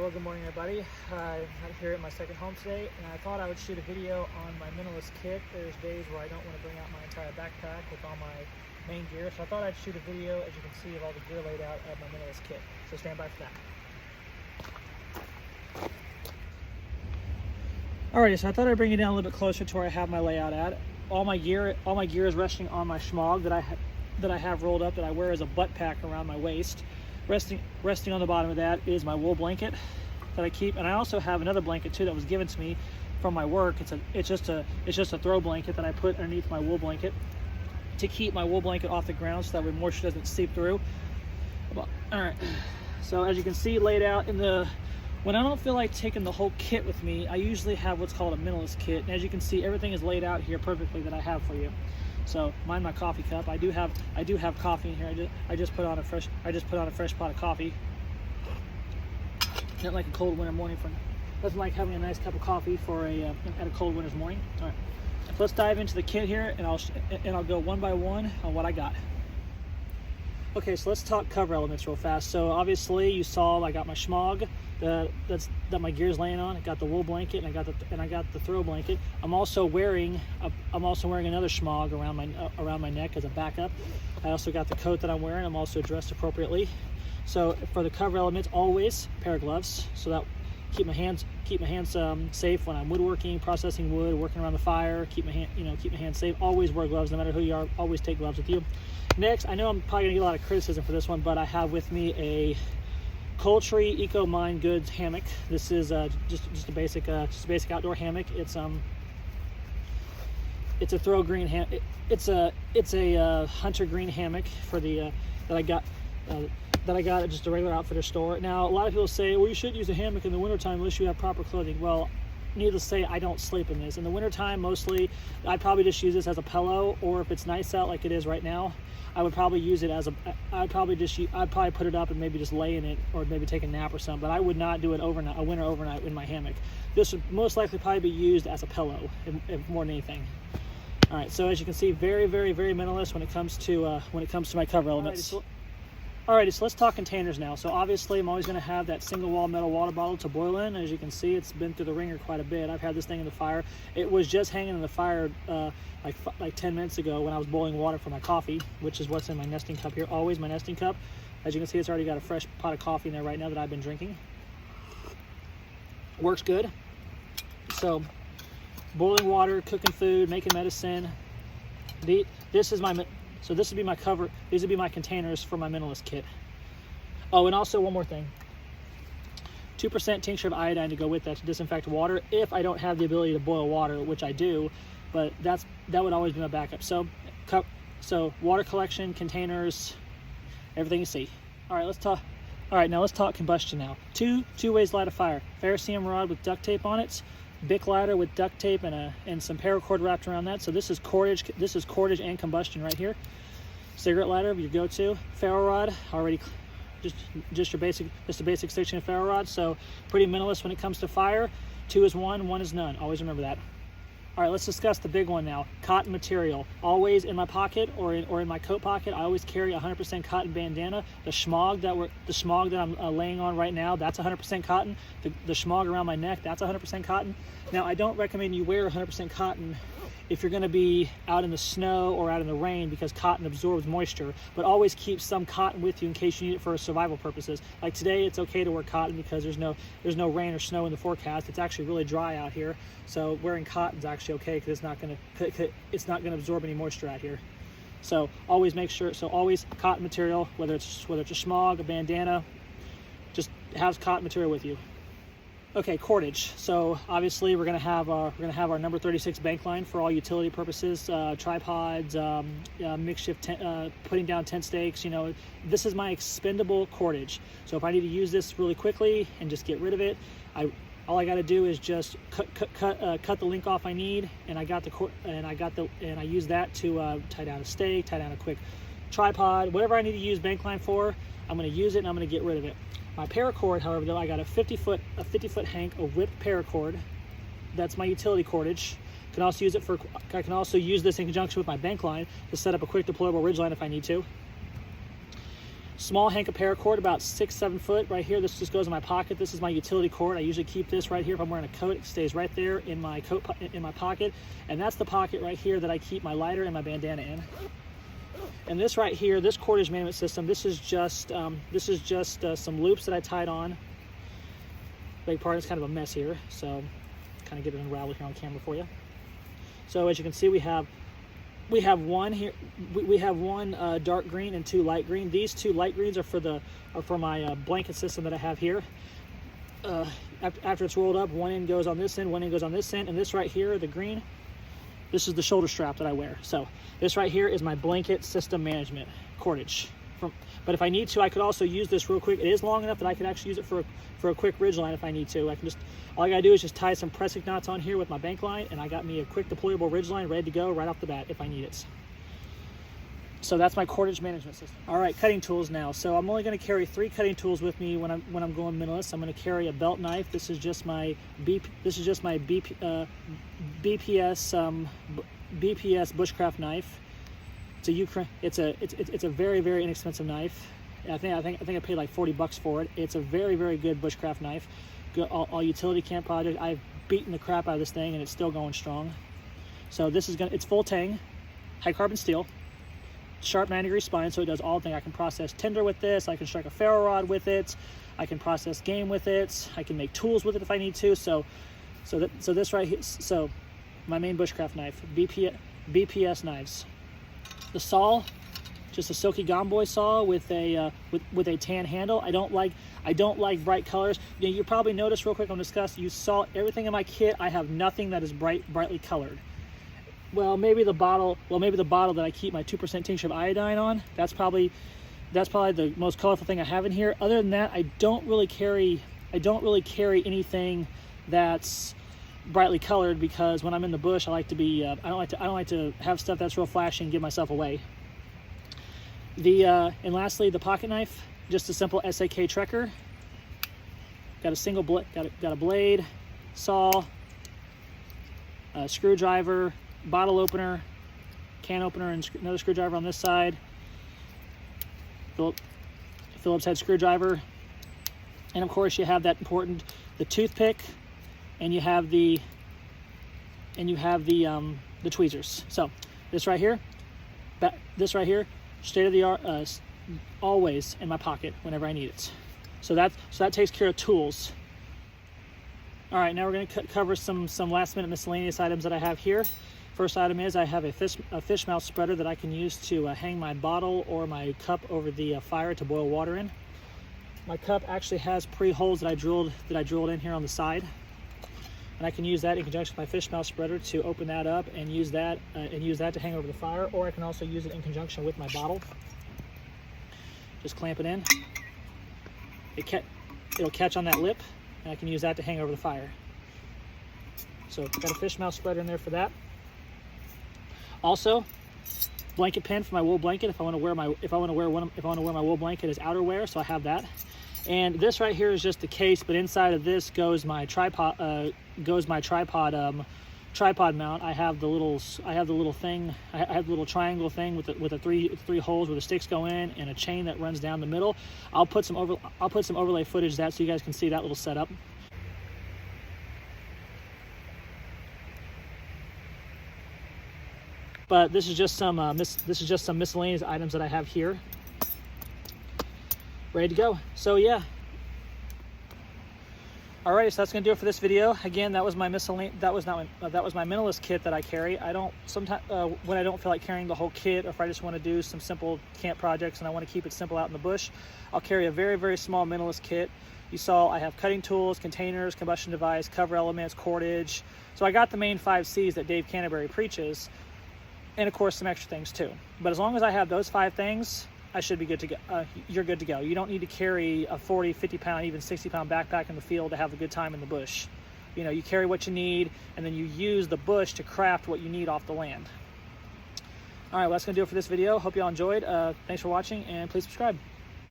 Well, good morning everybody. I'm here at my second home today, and I thought I would shoot a video on my Minimalist Kit. There's days where I don't want to bring out my entire backpack with all my main gear, so I thought I'd shoot a video, as you can see, of all the gear laid out of my Minimalist Kit. So stand by for that. Alrighty, so I thought I'd bring you down a little bit closer to where I have my layout at. All my gear is resting on my schmog that I have rolled up, that I wear as a butt pack around my waist. Resting on the bottom of that is my wool blanket that I keep, and I also have another blanket too that was given to me from my work. It's just a throw blanket that I put underneath my wool blanket to keep my wool blanket off the ground so that way moisture doesn't seep through. All right, so as you can see laid out when I don't feel like taking the whole kit with me, I usually have what's called a Minimalist Kit, and as you can see, everything is laid out here perfectly that I have for you. So mind my coffee cup. I do have coffee in here. I just put on a fresh pot of coffee. Not like a cold winter morning doesn't like having a nice cup of coffee at a cold winter's morning. All right, so let's dive into the kit here, and I'll go one by one on what I got. Okay, so let's talk cover elements real fast. So obviously you saw I got my schmog that my gear's laying on. I got the wool blanket, and I got the throw blanket. I'm also wearing another schmog around my neck as a backup. I also got the coat that I'm wearing. I'm also dressed appropriately. So for the cover elements, always a pair of gloves, so that keep my hands safe when I'm woodworking, processing wood, working around the fire. Keep my hands safe. Always wear gloves, no matter who you are. Always take gloves with you. Next, I know I'm probably gonna get a lot of criticism for this one, but I have with me a Coldtree Eco Mine Goods hammock. This is just a basic outdoor hammock. It's a throw green it's a hunter green hammock for the that I got at just a regular outfitter store. Now, a lot of people say, well, you shouldn't use a hammock in the wintertime unless you have proper clothing. Well, needless to say, I don't sleep in this. In the wintertime, mostly, I'd probably just use this as a pillow, or if it's nice out like it is right now, I would probably use it as I'd probably put it up and maybe just lay in it, or maybe take a nap or something, but I would not do it overnight, a winter overnight in my hammock. This would most likely probably be used as a pillow, if more than anything. All right, so as you can see, very, very, very minimalist when it comes to my cover elements. Alrighty, so let's talk containers now. So obviously I'm always going to have that single wall metal water bottle to boil in. As you can see, it's been through the ringer quite a bit. I've had this thing in the fire. It was just hanging in the fire like 10 minutes ago when I was boiling water for my coffee, which is what's in my nesting cup here. Always my nesting cup. As you can see, it's already got a fresh pot of coffee in there right now that I've been drinking. Works good. So boiling water, cooking food, making medicine. So this would be my cover. These would be my containers for my Minimalist Kit. Oh, and also one more thing. 2% tincture of iodine to go with that to disinfect water if I don't have the ability to boil water, which I do, but that would always be my backup. So water collection, containers, everything you see. All right, now let's talk combustion now. Two ways to light a fire. Ferrocerium rod with duct tape on it. Bic lighter with duct tape and some paracord wrapped around that. So this is Cordage. This is Cordage and Combustion right here. Cigarette lighter, your go-to. Ferro rod, already just a basic section of ferro rod. So pretty minimalist when it comes to fire. 2 is 1, 1 is none. Always remember that. All right, let's discuss the big one now. Cotton material. Always in my pocket or in my coat pocket, I always carry 100% cotton bandana. The schmog that I'm laying on right now, that's 100% cotton. The schmog around my neck, that's 100% cotton. Now, I don't recommend you wear 100% cotton if you're going to be out in the snow or out in the rain, because cotton absorbs moisture, but always keep some cotton with you in case you need it for survival purposes. Like today, it's okay to wear cotton because there's no rain or snow in the forecast. It's actually really dry out here, so wearing cotton is actually okay because it's not going to absorb any moisture out here. So always make sure. So always cotton material, whether it's a schmog, a bandana, just have cotton material with you. Okay, cordage. So obviously we're gonna have our number 36 bank line for all utility purposes, tripods, makeshift putting down tent stakes. You know, this is my expendable cordage. So if I need to use this really quickly and just get rid of it, all I got to do is just cut the link off I need, and I use that to tie down a stake, tie down a quick tripod, whatever I need to use bank line for. I'm going to use it and I'm going to get rid of it. My paracord, however, though, I got a 50 foot hank of whipped paracord. That's my utility cordage. I can also use this in conjunction with my bank line to set up a quick deployable ridge line if I need to. Small Hank paracord, about 6-7 foot right here. This just goes in my pocket. This is my utility cord. I usually keep this right here. If I'm wearing a coat, it stays right there in my coat, in my pocket. And that's the pocket right here that I keep my lighter and my bandana in. And this right here, this cordage management system, this is just some loops that I tied on. Big part, it's kind of a mess here, so kind of get it unraveled here on camera for you. So as you can see, we have one here. We have one dark green and 2 light green. These 2 light greens are for my blanket system that I have here. After it's rolled up, one end goes on this end, one end goes on this end, and this right here, the green, this is the shoulder strap that I wear. So this right here is my blanket system management cordage. But if I need to, I could also use this real quick. It is long enough that I could actually use it for a quick ridge line if I need to. I can just, all I gotta do is just tie some pressing knots on here with my bank line, and I got me a quick deployable ridge line ready to go right off the bat if I need it. So that's my cordage management system. All right, cutting tools now. So I'm only gonna carry 3 cutting tools with me when I'm going minimalist. I'm gonna carry a belt knife. This is just my BPS bushcraft knife. It's a very inexpensive knife. I think I paid like $40 for it. It's a very good bushcraft knife. All utility camp project. I've beaten the crap out of this thing and it's still going strong. So this is it's full tang, high carbon steel, sharp 90-degree spine, so it does all things. I can process tinder with this. I can strike a ferro rod with it. I can process game with it. I can make tools with it if I need to. So this right here. So my main bushcraft knife, BPS knives. The saw, just a silky gomboy saw with a tan handle. I don't like bright colors. You probably noticed real quick on discuss. You saw everything in my kit. I have nothing that is brightly colored. Well, maybe the bottle that I keep my 2% tincture of iodine on. That's probably the most colorful thing I have in here. Other than that, I don't really carry anything that's brightly colored, because when I'm in the bush, I like to be I don't like to have stuff that's real flashy and give myself away. And lastly, the pocket knife, just a simple SAK Trekker. Got a single got a blade, saw, a screwdriver, bottle opener, can opener, and another screwdriver on this side. Phillips head screwdriver, and of course you have that important the toothpick. And you have the tweezers. So this right here, state of the art, always in my pocket whenever I need it. So that takes care of tools. All right, now we're going to cover some last minute miscellaneous items that I have here. First item is I have a fish mouth spreader that I can use to hang my bottle or my cup over the fire to boil water in. My cup actually has pre-holes that I drilled in here on the side. And I can use that in conjunction with my fish mouth spreader to open that up and use that to hang over the fire, or I can also use it in conjunction with my bottle. Just clamp it in. It'll catch on that lip, and I can use that to hang over the fire. So got a fish mouth spreader in there for that. Also, blanket pin for my wool blanket if I want to wear my wool blanket as outerwear, so I have that. And this right here is just the case, but inside of this goes my tripod mount. I have the little thing. I have the little triangle thing with the three holes where the sticks go in, and a chain that runs down the middle. I'll put some overlay footage of that so you guys can see that little setup. But this is just some miscellaneous items that I have here, ready to go. So yeah. Alright, so that's gonna do it for this video. Again, that was my minimalist kit that I carry. I don't sometimes when I don't feel like carrying the whole kit, or if I just want to do some simple camp projects and I want to keep it simple out in the bush, I'll carry a very small minimalist kit. You saw I have cutting tools, containers, combustion device, cover elements, cordage. So I got the main 5 C's that Dave Canterbury preaches, and of course some extra things too. But as long as I have those 5 things, I should be good to go. You're good to go. You don't need to carry a 40, 50 pound, even 60 pound backpack in the field to have a good time in the bush. You know, you carry what you need, and then you use the bush to craft what you need off the land. All right, well, that's gonna do it for this video. Hope y'all enjoyed. Thanks for watching, and please subscribe.